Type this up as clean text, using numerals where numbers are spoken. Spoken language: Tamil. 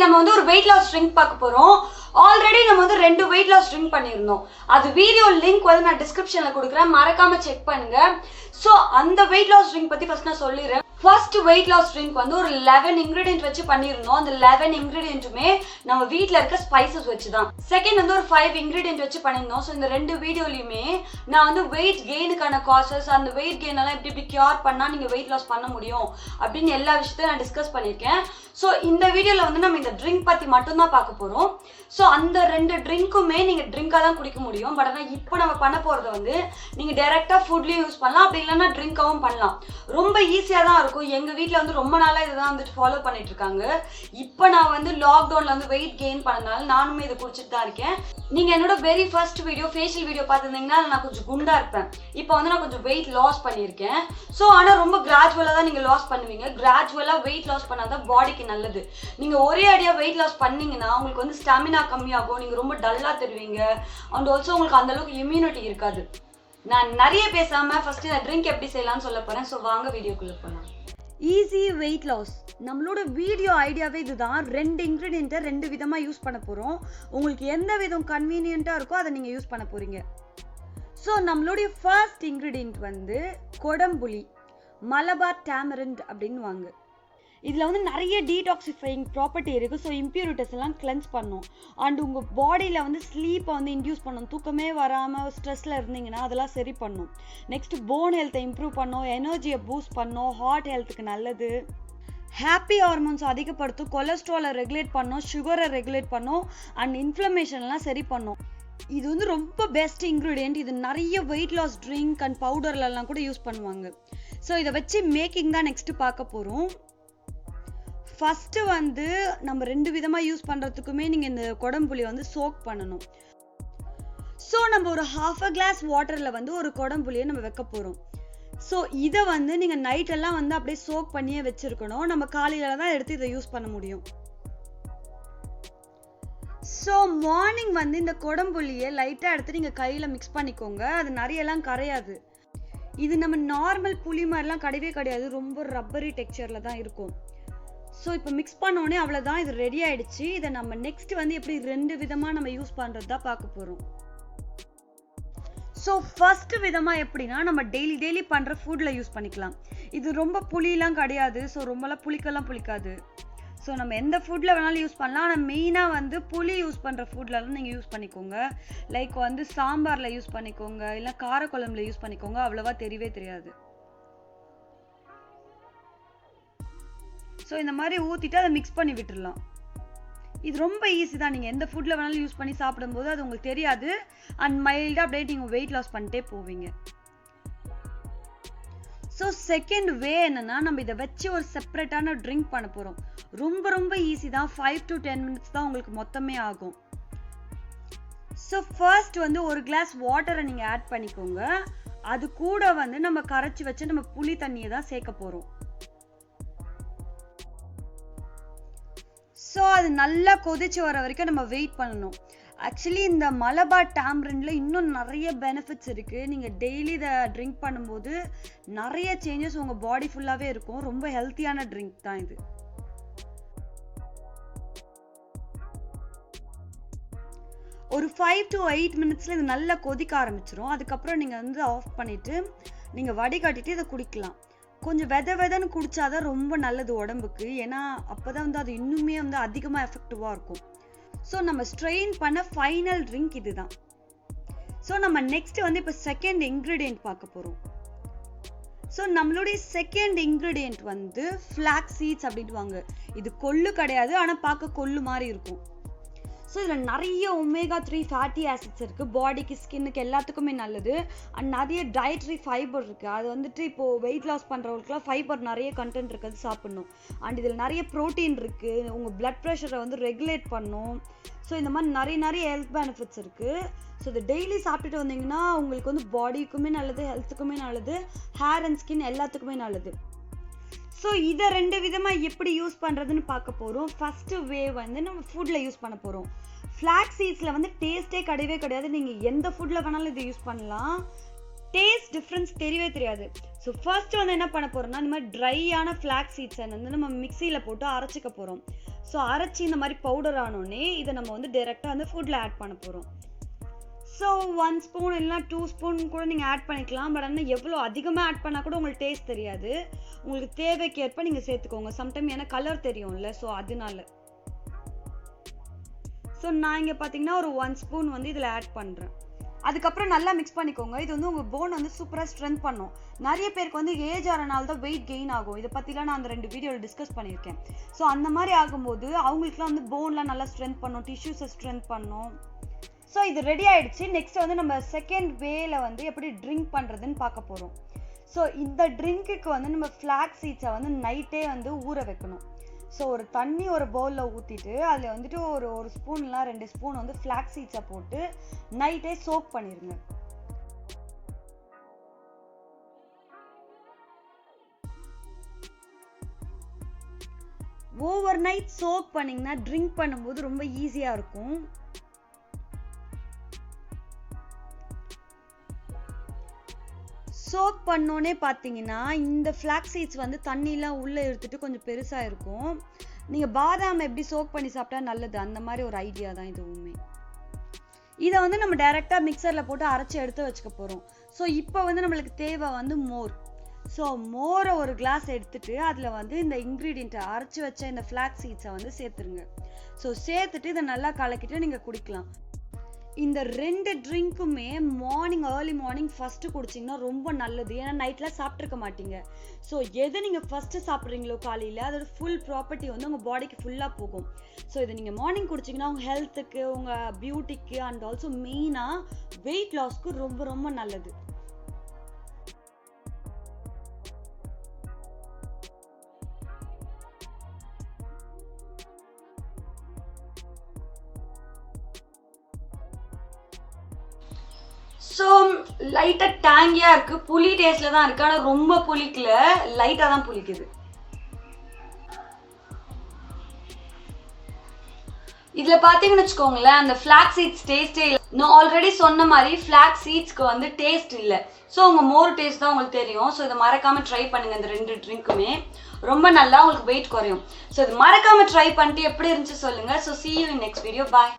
நம்ம வந்து ஒரு வெயிட் லாஸ் ட்ரிங்க் பார்க்க போறோம். ஆல்ரெடி நம்ம வந்து 2 வெயிட் லாஸ் ட்ரிங்க் பண்ணியிருந்தோம். அது வீடியோ லிங்க் வந்து நான் டிஸ்கிரிப்ஷன்ல கொடுக்குறேன், மறக்காம செக் பண்ணுங்க. ஸோ அந்த வெயிட் லாஸ் ட்ரிங்க் பத்தி ஃபர்ஸ்ட் நான் சொல்லிடுறேன். ஃபர்ஸ்ட் வெயிட் லாஸ் ட்ரிங்க் வந்து ஒரு 11 இன்கிரீடியன்ட் வச்சு பண்ணியிருந்தோம். அந்த 11 இன்கிரீடியன்ட்டுமே நம்ம வீட்டில் இருக்க ஸ்பைசஸ் வச்சு தான். செகண்ட் வந்து ஒரு 5 இன்கிரீடியன்ட் வச்சு பண்ணியிருந்தோம். ஸோ இந்த 2 வீடியோலையுமே நான் வந்து வெயிட் கெயினுக்கான காசஸ், அந்த வெயிட் கெயின் எல்லாம் எப்படி கியூர் பண்ணால் நீங்கள் வெயிட் லாஸ் பண்ண முடியும் அப்படின்னு எல்லா விஷயத்தையும் நான் டிஸ்கஸ் பண்ணியிருக்கேன். ஸோ இந்த வீடியோவில் வந்து நம்ம இந்த ட்ரிங்க் பற்றி மட்டும்தான் பார்க்க போகிறோம். ஸோ அந்த 2 ட்ரிங்க்குமே நீங்கள் ட்ரிங்காக தான் குடிக்க முடியும். பட் ஆனால் இப்போ நம்ம பண்ண போகிறது வந்து நீங்கள் டைரெக்டாக ஃபுட்லேயும் யூஸ் பண்ணலாம், அப்படி இல்லைன்னா ட்ரிங்காகவும் பண்ணலாம். ரொம்ப ஈஸியாக தான் இருக்கும். எங்கள் வீட்டில் வந்து ரொம்ப நாளாக இதை தான் வந்துட்டு ஃபாலோ பண்ணிட்டு இருக்காங்க. இப்போ நான் வந்து லாக்டவுனில் வந்து வெயிட் கெயின் பண்ணனால நானுமே இதை குடிச்சிட்டு தான் இருக்கேன். நீங்கள் என்னோட very first video facial video பார்த்துருந்தீங்கன்னா நான் கொஞ்சம் குண்டா இருப்பேன். இப்போ வந்து நான் கொஞ்சம் வெயிட் லாஸ் பண்ணியிருக்கேன். ஸோ ஆனால் ரொம்ப கிராஜுவலாக தான் நீங்கள் லாஸ் பண்ணுவீங்க. கிராஜுவலாக வெயிட் லாஸ் பண்ணால் தான் பாடிக்கு நல்லது. நீங்கள் ஒரே அடியாக வெயிட் லாஸ் பண்ணீங்கன்னா உங்களுக்கு வந்து ஸ்டாமினா கம்மியாகும், நீங்கள் ரொம்ப டல்லாக தருவீங்க. அண்ட் ஆல்சோ உங்களுக்கு அந்தளவுக்கு இம்யூனிட்டி இருக்காது. நான் நிறைய பேசாமல் ஃபர்ஸ்ட் இந்த ட்ரிங்க் எப்படி செய்யலாம்னு சொல்ல போகிறேன். ஸோ வாங்க வீடியோக்குள்ளே போகலாம். Easy weight loss. நம்மளோட வீடியோ ஐடியாவே இதுதான். 2 இன்க்ரீடியண்ட்டை 2 விதமாக யூஸ் பண்ண போகிறோம். உங்களுக்கு எந்த விதம் கன்வீனியண்ட்டாக இருக்கோ அதை நீங்கள் யூஸ் பண்ண போகிறீங்க. ஸோ நம்மளுடைய ஃபர்ஸ்ட் இன்க்ரீடியண்ட் வந்து கொடம்புளி, மலபார் டேமரிண்ட் அப்படின்னு வாங்க. இதில் வந்து நிறைய டீடாக்சிஃபைங் ப்ராப்பர்ட்டி இருக்குது. ஸோ இம்ப்யூரிட்டிஸ் எல்லாம் கிளென்ஸ் பண்ணும். அண்ட் உங்கள் பாடியில் வந்து ஸ்லீப்பை வந்து இன்டியூஸ் பண்ணும். தூக்கமே வராமல் ஸ்ட்ரெஸ்ஸில் இருந்தீங்கன்னா அதெல்லாம் சரி பண்ணும். நெக்ஸ்ட் போன் ஹெல்த்தை இம்ப்ரூவ் பண்ணும், எனர்ஜியை பூஸ்ட் பண்ணும், ஹார்ட் ஹெல்த்துக்கு நல்லது, ஹாப்பி ஹார்மோன்ஸ் அதிகப்படுத்தும், கொலஸ்ட்ராலை ரெகுலேட் பண்ணும், சுகரை ரெகுலேட் பண்ணும், அண்ட் இன்ஃப்ளமேஷன்லாம் சரி பண்ணும். இது வந்து ரொம்ப பெஸ்ட் இன்க்ரீடியன்ட். இது நிறைய வெயிட் லாஸ் ட்ரிங்க் அண்ட் பவுடர்லலாம் கூட யூஸ் பண்ணுவாங்க. ஸோ இதை வச்சு மேக்கிங் தான் நெக்ஸ்ட் பார்க்க போகிறோம். ஃபஸ்ட்டு வந்து நம்ம 2 விதமாக யூஸ் பண்ணுறதுக்குமே நீங்கள் இந்த கொடம்புளி வந்து சோக் பண்ணணும். ஸோ நம்ம ஒரு 1/2 கிளாஸ் வாட்டரில் வந்து ஒரு கொடம்புளியை நம்ம வைக்க போகிறோம். ஸோ இதை வந்து நீங்கள் நைட்டெல்லாம் வந்து அப்படியே சோக் பண்ணியே வச்சுருக்கணும். நம்ம காலையில் தான் எடுத்து இதை யூஸ் பண்ண முடியும். ஸோ மார்னிங் வந்து இந்த கொடம்புளியை லைட்டாக எடுத்து நீங்கள் கையில் மிக்ஸ் பண்ணிக்கோங்க. அது நிறையெல்லாம் கரையாது. இது நம்ம நார்மல் புளி மாதிரிலாம் கிடையவே கிடையாது. ரொம்ப ரப்பரி டெக்ஸ்சரில் தான் இருக்கும். ஸோ இப்போ மிக்ஸ் பண்ணோடனே அவ்வளோதான், இது ரெடி ஆயிடுச்சு. இதை நம்ம நெக்ஸ்ட் வந்து எப்படி 2 விதமாக நம்ம யூஸ் பண்ணுறது தான் பார்க்க போகிறோம். ஸோ ஃபர்ஸ்ட் விதமாக எப்படின்னா நம்ம டெய்லி பண்ணுற ஃபுட்டில் யூஸ் பண்ணிக்கலாம். இது ரொம்ப புளியெலாம் கிடையாது. ஸோ ரொம்பலாம் புளிக்காது. ஸோ நம்ம எந்த ஃபுட்டில் வேணாலும் யூஸ் பண்ணலாம். ஆனால் மெயினாக வந்து புளி யூஸ் பண்ணுற ஃபுட்லலாம் நீங்கள் யூஸ் பண்ணிக்கோங்க. லைக் வந்து சாம்பாரில் யூஸ் பண்ணிக்கோங்க, இல்லை காரக்குழம்புல யூஸ் பண்ணிக்கோங்க. அவ்வளோவா தெரியவே தெரியாது. ஸோ இந்த மாதிரி ஊற்றிட்டு அதை மிக்ஸ் பண்ணி விட்டுடலாம். இது ரொம்ப ஈஸி தான். நீங்கள் எந்த ஃபுட்டில் வேணாலும் யூஸ் பண்ணி சாப்பிடும்போது அது உங்களுக்கு தெரியாது. அண்ட் மைல்டாக அப்படியே நீங்கள் வெயிட் லாஸ் பண்ணிட்டே போவீங்க. ஸோ செகண்ட் வே என்னன்னா நம்ம இதை வச்சு ஒரு செப்பரேட்டான ட்ரிங்க் பண்ண போகிறோம். ரொம்ப ஈஸி தான். 5 to 10 minutes தான் உங்களுக்கு மொத்தமே ஆகும். ஸோ ஃபர்ஸ்ட் வந்து ஒரு கிளாஸ் வாட்டரை நீங்கள் ஆட் பண்ணிக்கோங்க. அது கூட வந்து நம்ம கரைச்சி வச்சு நம்ம புளி தண்ணியை தான் சேர்க்க போகிறோம். ஸோ அது நல்லா கொதிச்சு வர வரைக்கும் நம்ம வெயிட் பண்ணணும். ஆக்சுவலி இந்த மலபார் டேமரிண்டில் இன்னும் நிறைய பெனிஃபிட்ஸ் இருக்குது. நீங்கள் டெய்லி இதை ட்ரிங்க் பண்ணும்போது நிறைய சேஞ்சஸ் உங்கள் பாடி ஃபுல்லாகவே இருக்கும். ரொம்ப ஹெல்த்தியான ட்ரிங்க் தான் இது. ஒரு 5 to 8 minutesல இது நல்லா கொதிக்க ஆரம்பிச்சிடும். அதுக்கப்புறம் நீங்கள் வந்து ஆஃப் பண்ணிவிட்டு நீங்கள் வடிகட்டிட்டு இதை குடிக்கலாம். கொஞ்சம் வெதன்னு குடிச்சாதான் ரொம்ப நல்லது உடம்புக்கு. ஏன்னா அப்போதான் வந்து அது இன்னுமே வந்து அதிகமாக எஃபெக்டிவாக இருக்கும். ஸோ நம்ம ஸ்ட்ரெயின் பண்ண ஃபைனல் ட்ரிங்க் இதுதான். ஸோ நம்ம நெக்ஸ்ட் வந்து இப்போ செகண்ட் இன்க்ரீடியன்ட் பார்க்க போகிறோம். ஸோ நம்மளுடைய செகண்ட் இன்க்ரீடியன்ட் வந்து ஃப்ளாக்ஸ் சீட்ஸ் அப்படின்ட்டுவாங்க. இது கொள்ளு கிடையாது, ஆனால் பார்க்க கொள்ளு மாதிரி இருக்கும். ஸோ இதில் நிறைய omega-3 ஃபேட்டி ஆசிட்ஸ் இருக்குது. பாடிக்கு, ஸ்கின்னுக்கு எல்லாத்துக்குமே நல்லது. அண்ட் நிறைய டயட்ரி ஃபைபர் இருக்குது. அது வந்துட்டு இப்போது வெயிட் லாஸ் பண்ணுறவங்களுக்குலாம் ஃபைபர் நிறைய கண்டென்ட் இருக்குது, சாப்பிட்ணும். அண்ட் இதில் நிறைய ப்ரோட்டீன் இருக்குது. உங்கள் பிளட் ப்ரெஷரை வந்து ரெகுலேட் பண்ணும். ஸோ இந்த மாதிரி நிறைய ஹெல்த் பெனிஃபிட்ஸ் இருக்குது. ஸோ இதை டெய்லி சாப்பிட்டுட்டு வந்தீங்கன்னா உங்களுக்கு வந்து பாடிக்குமே நல்லது, ஹெல்த்துக்குமே நல்லது, ஹேர் அண்ட் ஸ்கின் எல்லாத்துக்குமே நல்லது. ஸோ இதை 2 விதமாக எப்படி யூஸ் பண்ணுறதுன்னு பார்க்க போகிறோம். ஃபஸ்ட்டு வே வந்து நம்ம ஃபுட்டில் யூஸ் பண்ண போகிறோம். ஃப்ளாக்ஸ் சீட்ஸில் வந்து டேஸ்ட்டே கிடையவே கிடையாது. நீங்கள் எந்த ஃபுட்டில் வேணாலும் இதை யூஸ் பண்ணலாம். டேஸ்ட் டிஃப்ரென்ஸ் தெரியவே தெரியாது. ஸோ ஃபர்ஸ்ட் வந்து என்ன பண்ண போகிறோம்னா இந்த மாதிரி ட்ரையான ஃப்ளாக்ஸ் சீட்ஸை வந்து நம்ம மிக்சியில் போட்டு அரைச்சிக்க போகிறோம். ஸோ அரைச்சி இந்த மாதிரி பவுடர் ஆனோடனே இதை நம்ம வந்து டைரெக்டாக வந்து ஃபுட்டில் ஆட் பண்ண போகிறோம். ஸோ 1 ஸ்பூன் இல்லைனா 2 ஸ்பூன் கூட நீங்கள் ஆட் பண்ணிக்கலாம். பட் ஆனால் எவ்வளோ அதிகமாக ஆட் பண்ணால் கூட உங்களுக்கு டேஸ்ட் தெரியாது. உங்களுக்கு தேவைக்கேற்ப நீங்கள் சேர்த்துக்கோங்க. சம்டைம் ஏன்னா கலர் தெரியும்ல, ஸோ அதனால. ஸோ நான் இங்கே பார்த்தீங்கன்னா ஒரு 1 ஸ்பூன் வந்து இதில் ஆட் பண்ணுறேன். அதுக்கப்புறம் நல்லா மிக்ஸ் பண்ணிக்கோங்க. இது வந்து உங்கள் போன் வந்து சூப்பராக ஸ்ட்ரென்த் பண்ணும். நிறைய பேருக்கு வந்து ஏஜ் ஆகிறனால தான் வெயிட் கெயின் ஆகும். இதை பற்றிலாம் நான் அந்த 2 வீடியோவில் டிஸ்கஸ் பண்ணியிருக்கேன். ஸோ அந்த மாதிரி ஆகும்போது அவங்களுக்குலாம் வந்து போன்லாம் நல்லா ஸ்ட்ரென்த் பண்ணும், டிஷ்யூஸை ஸ்ட்ரென்த் பண்ணும். ஸோ இது ரெடி ஆகிடுச்சு. நெக்ஸ்ட் வந்து நம்ம செகண்ட் வேல வந்து எப்படி ட்ரிங்க் பண்ணுறதுன்னு பார்க்க போகிறோம். ஸோ இந்த ட்ரிங்க்குக்கு வந்து நம்ம ஃப்ளாக்ஸ் சீட்ஸை வந்து நைட்டே வந்து ஊற வைக்கணும். ஸோ ஒரு தண்ணி ஒரு பவுலில் ஊற்றிட்டு அதில் வந்துட்டு ஒரு ஸ்பூன் இல்லை 2 ஸ்பூன் வந்து ஃப்ளாக்ஸ் சீட்ஸை போட்டு நைட்டே சோக் பண்ணிடுங்க. ஓவர் நைட் சோக் பண்ணிங்கன்னா ட்ரிங்க் பண்ணும்போது ரொம்ப ஈஸியாக இருக்கும். சோக் பண்ணோன்னே பார்த்தீங்கன்னா இந்த ஃப்ளாக்ஸ் சீட்ஸ் வந்து தண்ணிலாம் உள்ளே எடுத்துட்டு கொஞ்சம் பெருசாக இருக்கும். நீங்கள் பாதாம் எப்படி சோக் பண்ணி சாப்பிட்டா நல்லது, அந்த மாதிரி ஒரு ஐடியா தான் இதுவுமே. இதை வந்து நம்ம டைரெக்டாக மிக்சரில் போட்டு அரைச்சி எடுத்து வச்சுக்க போகிறோம். ஸோ இப்போ வந்து நம்மளுக்கு தேவை வந்து மோர். ஸோ மோரை ஒரு கிளாஸ் எடுத்துட்டு அதில் வந்து இந்த இன்க்ரீடியண்ட்டை அரைச்சி வச்ச இந்த ஃப்ளாக்ஸ் சீட்ஸை வந்து சேர்த்துருங்க. ஸோ சேர்த்துட்டு இதை நல்லா கலக்கிட்டு நீங்கள் குடிக்கலாம். இந்த 2 ட்ரிங்க்குமே ஏர்லி மார்னிங் ஃபஸ்ட்டு குடிச்சிங்கன்னா ரொம்ப நல்லது. ஏன்னா நைட்டில் சாப்பிட்ருக்க மாட்டீங்க. ஸோ எது நீங்கள் ஃபஸ்ட்டு சாப்பிட்றீங்களோ காலையில் அதோட ஃபுல் ப்ராப்பர்ட்டி வந்து உங்கள் பாடிக்கு ஃபுல்லாக போகும். ஸோ இதை நீங்கள் மார்னிங் குடிச்சிங்கன்னா உங்கள் ஹெல்த்துக்கு, உங்கள் பியூட்டிக்கு அண்ட் ஆல்சோ மெயினாக வெயிட் லாஸ்க்கு ரொம்ப ரொம்ப நல்லது. ஸோ லைட்டாக டேங்கியாக இருக்குது, புளி டேஸ்ட்டில் தான் இருக்குது. ஆனால் ரொம்ப புளிக்கல, லைட்டாக தான் புளிக்குது. இதில் பார்த்தீங்கன்னு வச்சுக்கோங்களேன், அந்த ஃப்ளாக்ஸ் சீட்ஸ் டேஸ்ட்டே இல்லை. நான் ஆல்ரெடி சொன்ன மாதிரி ஃப்ளாக்ஸ் சீட்ஸ்க்கு வந்து டேஸ்ட் இல்லை. ஸோ உங்கள் மோர் டேஸ்ட் தான் உங்களுக்கு தெரியும். ஸோ இதை மறக்காமல் ட்ரை பண்ணுங்கள். இந்த 2 ட்ரிங்க்குமே ரொம்ப நல்லா உங்களுக்கு வெயிட் குறையும். ஸோ இது மறக்காமல் ட்ரை பண்ணிட்டு எப்படி இருந்துச்சு சொல்லுங்கள். So see you in next video. Bye.